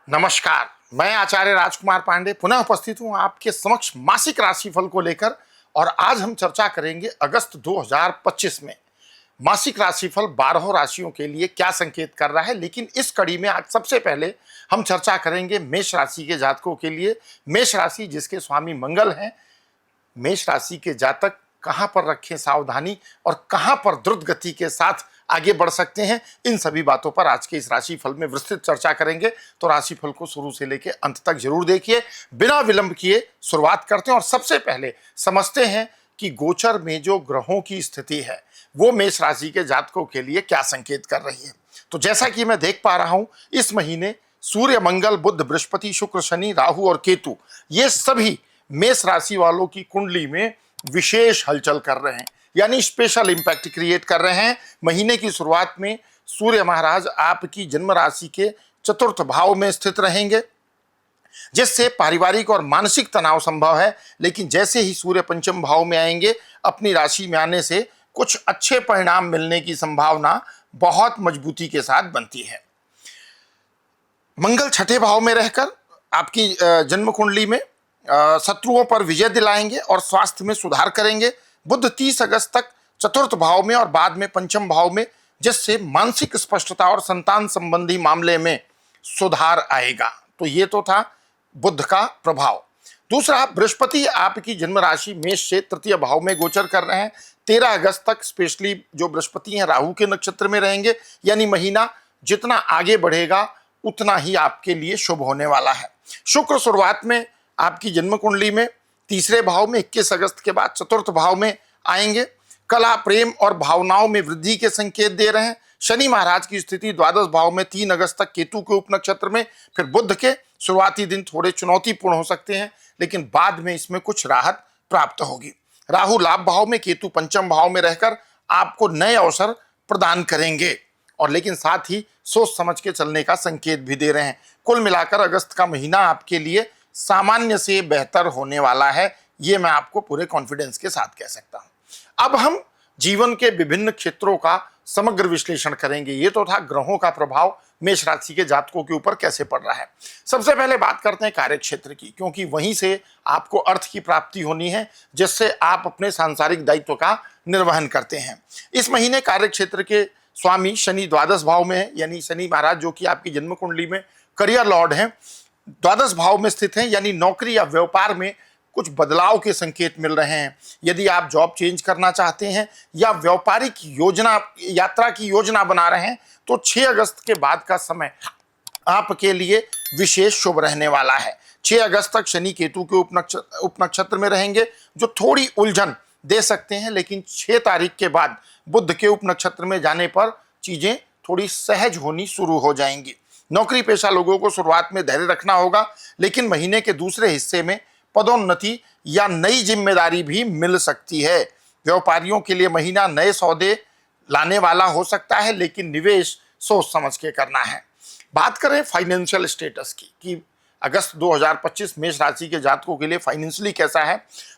नमस्कार। मैं आचार्य राजकुमार पांडे पुनः उपस्थित हूं आपके समक्ष मासिक राशिफल को लेकर। और आज हम चर्चा करेंगे अगस्त 2025 में मासिक राशिफल 12 राशियों के लिए क्या संकेत कर रहा है। लेकिन इस कड़ी में आज सबसे पहले हम चर्चा करेंगे मेष राशि के जातकों के लिए। मेष राशि जिसके स्वामी मंगल हैं, मेष राशि के जातक कहां पर रखें सावधानी और कहां पर द्रुत गति के साथ आगे बढ़ सकते हैं, इन सभी बातों पर आज के इस राशिफल में विस्तृत चर्चा करेंगे। तो राशिफल को शुरू से लेकर अंत तक जरूर देखिए। बिना विलंब किए शुरुआत करते हैं और सबसे पहले समझते हैं कि गोचर में जो ग्रहों की स्थिति है वो मेष राशि के जातकों के लिए क्या संकेत कर रही है। तो जैसा कि मैं देख पा रहा हूं, इस महीने सूर्य, मंगल, बुध, बृहस्पति, शुक्र, शनि, राहु और केतु ये सभी मेष राशि वालों की कुंडली में विशेष हलचल कर रहे हैं, यानी स्पेशल इंपैक्ट क्रिएट कर रहे हैं। महीने की शुरुआत में सूर्य महाराज आपकी जन्म राशि के चतुर्थ भाव में स्थित रहेंगे, जिससे पारिवारिक और मानसिक तनाव संभव है। लेकिन जैसे ही सूर्य पंचम भाव में आएंगे, अपनी राशि में आने से कुछ अच्छे परिणाम मिलने की संभावना बहुत मजबूती के साथ बनती है। मंगल छठे भाव में रहकर आपकी जन्म कुंडली में शत्रुओं पर विजय दिलाएंगे और स्वास्थ्य में सुधार करेंगे। बुध 30 अगस्त तक चतुर्थ भाव में और बाद में पंचम भाव में, जिससे मानसिक स्पष्टता और संतान संबंधी मामले में सुधार आएगा। तो ये तो था बुध का प्रभाव। दूसरा, बृहस्पति आपकी जन्म राशि मेष से तृतीय भाव में गोचर कर रहे हैं। 13 अगस्त तक स्पेशली जो बृहस्पति हैं राहु के नक्षत्र में रहेंगे, यानी महीना जितना आगे बढ़ेगा उतना ही आपके लिए शुभ होने वाला है। शुक्र शुरुआत में आपकी जन्म कुंडली में तीसरे भाव में 21 अगस्त के बाद चतुर्थ भाव में आएंगे। कला, प्रेम और भावनाओं में वृद्धि के संकेत दे रहे हैं। शनि महाराज की स्थिति द्वादश भाव में 3 अगस्त तक केतु के उपनक्षत्र में। फिर बुध के शुरुआती दिन थोड़े चुनौतीपूर्ण हो सकते हैं, लेकिन बाद में इसमें कुछ राहत प्राप्त होगी। राहु लाभ भाव में, केतु पंचम भाव में रहकर आपको नए अवसर प्रदान करेंगे, और लेकिन साथ ही सोच समझ के चलने का संकेत भी दे रहे हैं। कुल मिलाकर अगस्त का महीना आपके लिए सामान्य से बेहतर होने वाला है, ये मैं आपको पूरे कॉन्फिडेंस के साथ कह सकता हूं। अब हम जीवन के विभिन्न क्षेत्रों का समग्र विश्लेषण करेंगे। ये तो था ग्रहों का प्रभाव मेष राशि के जातकों के ऊपर कैसे पड़ रहा है। सबसे पहले बात करते हैं कार्य क्षेत्र की, क्योंकि वहीं से आपको अर्थ की प्राप्ति होनी है, जिससे आप अपने सांसारिक दायित्व का निर्वहन करते हैं। इस महीने कार्य क्षेत्र के स्वामी शनि द्वादश भाव में है, यानी शनि महाराज जो कि आपकी जन्म कुंडली में करियर लॉर्ड हैं, द्वादश भाव में स्थित हैं, यानी नौकरी या व्यापार में कुछ बदलाव के संकेत मिल रहे हैं। यदि आप जॉब चेंज करना चाहते हैं या व्यापारिक यात्रा की योजना बना रहे हैं, तो 6 अगस्त के बाद का समय आपके लिए विशेष शुभ रहने वाला है। 6 अगस्त तक शनि केतु के उपनक्षत्र में रहेंगे, जो थोड़ी उलझन दे सकते हैं, लेकिन 6 तारीख के बाद बुध के उपनक्षत्र में जाने पर चीजें थोड़ी सहज होनी शुरू हो जाएंगी। नौकरी पेशा लोगों को शुरुआत में धैर्य रखना होगा, लेकिन महीने के दूसरे हिस्से में पदोन्नति या नई जिम्मेदारी भी मिल सकती है। व्यापारियों के लिए महीना नए सौदे लाने वाला हो सकता है, लेकिन निवेश सोच समझ के करना है। बात करें फाइनेंशियल स्टेटस की कि अगस्त 2025 मेष राशि के जातकों के लिए फाइनेंशियली कैसा है,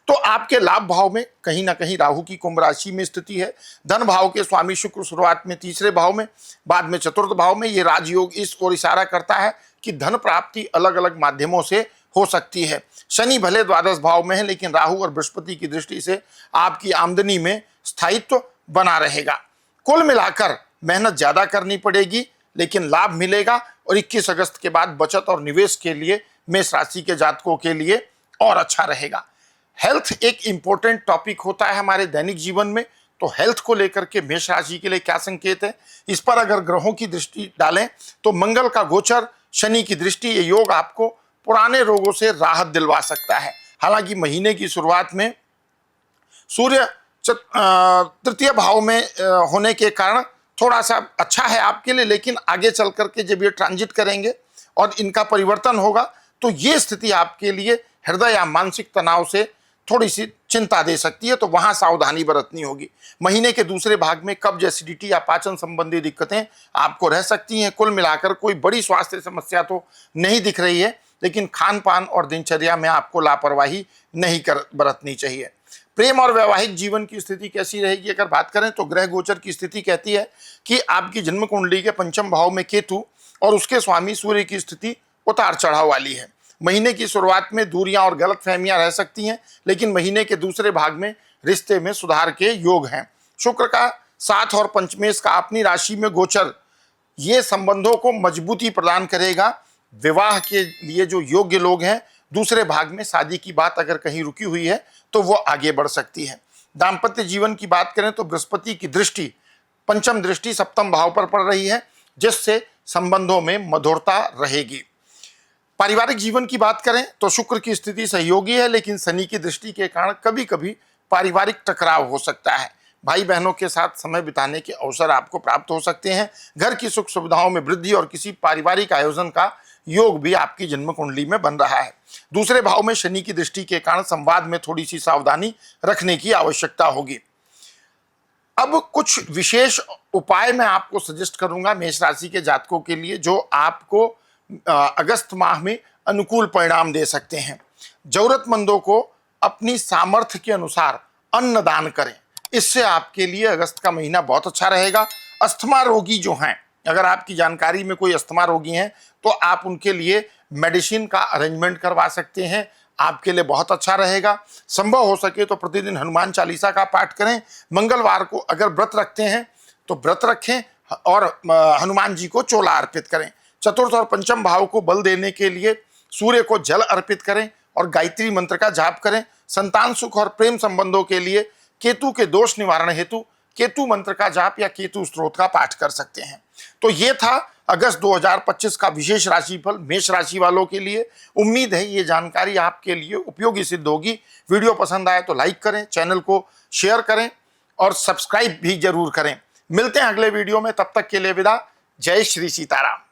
तो आपके लाभ भाव में कहीं ना कहीं राहु की कुंभ राशि में स्थिति है। धन भाव के स्वामी शुक्र शुरुआत में तीसरे भाव में, बाद में चतुर्थ भाव में। ये राजयोग इस ओर इशारा करता है कि धन प्राप्ति अलग अलग माध्यमों से हो सकती है। शनि भले द्वादश भाव में है, लेकिन राहु और बृहस्पति की दृष्टि से आपकी आमदनी में स्थायित्व बना रहेगा। कुल मिलाकर मेहनत ज्यादा करनी पड़ेगी, लेकिन लाभ मिलेगा। और 21 अगस्त के बाद बचत और निवेश के लिए मेष राशि के जातकों के लिए और अच्छा रहेगा। हेल्थ एक इंपॉर्टेंट टॉपिक होता है हमारे दैनिक जीवन में, तो हेल्थ को लेकर के मेष राशि के लिए क्या संकेत है, इस पर अगर ग्रहों की दृष्टि डालें तो मंगल का गोचर, शनि की दृष्टि, ये योग आपको पुराने रोगों से राहत दिलवा सकता है। हालांकि महीने की शुरुआत में सूर्य तृतीय भाव में होने के कारण थोड़ा सा अच्छा है आपके लिए, लेकिन आगे चल करके जब ये ट्रांजिट करेंगे और इनका परिवर्तन होगा, तो ये स्थिति आपके लिए हृदय या मानसिक तनाव से थोड़ी सी चिंता दे सकती है, तो वहां सावधानी बरतनी होगी। महीने के दूसरे भाग में कब्ज, एसिडिटी या पाचन संबंधी दिक्कतें आपको रह सकती हैं। कुल मिलाकर कोई बड़ी स्वास्थ्य समस्या तो नहीं दिख रही है, लेकिन खान पान और दिनचर्या में आपको लापरवाही नहीं बरतनी चाहिए। प्रेम और वैवाहिक जीवन की स्थिति कैसी रहेगी अगर बात करें, तो ग्रह गोचर की स्थिति कहती है कि आपकी जन्म कुंडली के पंचम भाव में केतु और उसके स्वामी सूर्य की स्थिति उतार चढ़ाव वाली है। महीने की शुरुआत में दूरियां और गलतफहमियां रह सकती हैं, लेकिन महीने के दूसरे भाग में रिश्ते में सुधार के योग हैं। शुक्र का 7 और पंचमेश का अपनी राशि में गोचर ये संबंधों को मजबूती प्रदान करेगा। विवाह के लिए जो योग्य लोग हैं, दूसरे भाग में शादी की बात अगर कहीं रुकी हुई है तो वो आगे बढ़ सकती है। दाम्पत्य जीवन की बात करें तो बृहस्पति की दृष्टि, पंचम दृष्टि सप्तम भाव पर पड़ रही है, जिससे संबंधों में मधुरता रहेगी। पारिवारिक जीवन की बात करें तो शुक्र की स्थिति सहयोगी है, लेकिन शनि की दृष्टि के कारण कभी कभी पारिवारिक टकराव हो सकता है। भाई बहनों के साथ समय बिताने के अवसर आपको प्राप्त हो सकते हैं। घर की सुख सुविधाओं में वृद्धि और किसी पारिवारिक आयोजन का योग भी आपकी जन्म कुंडली में बन रहा है। दूसरे भाव में शनि की दृष्टि के कारण संवाद में थोड़ी सी सावधानी रखने की आवश्यकता होगी। अब कुछ विशेष उपाय मैं आपको सजेस्ट करूंगा मेष राशि के जातकों के लिए, जो आपको अगस्त माह में अनुकूल परिणाम दे सकते हैं। जरूरतमंदों को अपनी सामर्थ्य के अनुसार अन्न दान करें, इससे आपके लिए अगस्त का महीना बहुत अच्छा रहेगा। अस्थमा रोगी जो हैं, अगर आपकी जानकारी में कोई अस्थमा रोगी हैं तो आप उनके लिए मेडिसिन का अरेंजमेंट करवा सकते हैं, आपके लिए बहुत अच्छा रहेगा। संभव हो सके तो प्रतिदिन हनुमान चालीसा का पाठ करें। मंगलवार को अगर व्रत रखते हैं तो व्रत रखें और हनुमान जी को चोला अर्पित करें। चतुर्थ और पंचम भाव को बल देने के लिए सूर्य को जल अर्पित करें और गायत्री मंत्र का जाप करें। संतान सुख और प्रेम संबंधों के लिए केतु के दोष निवारण हेतु केतु मंत्र का जाप या केतु स्त्रोत का पाठ कर सकते हैं। तो ये था अगस्त 2025 का विशेष राशिफल मेष राशि वालों के लिए। उम्मीद है ये जानकारी आपके लिए उपयोगी सिद्ध होगी। वीडियो पसंद आए तो लाइक करें, चैनल को शेयर करें और सब्सक्राइब भी जरूर करें। मिलते हैं अगले वीडियो में, तब तक के लिए विदा। जय श्री सीताराम।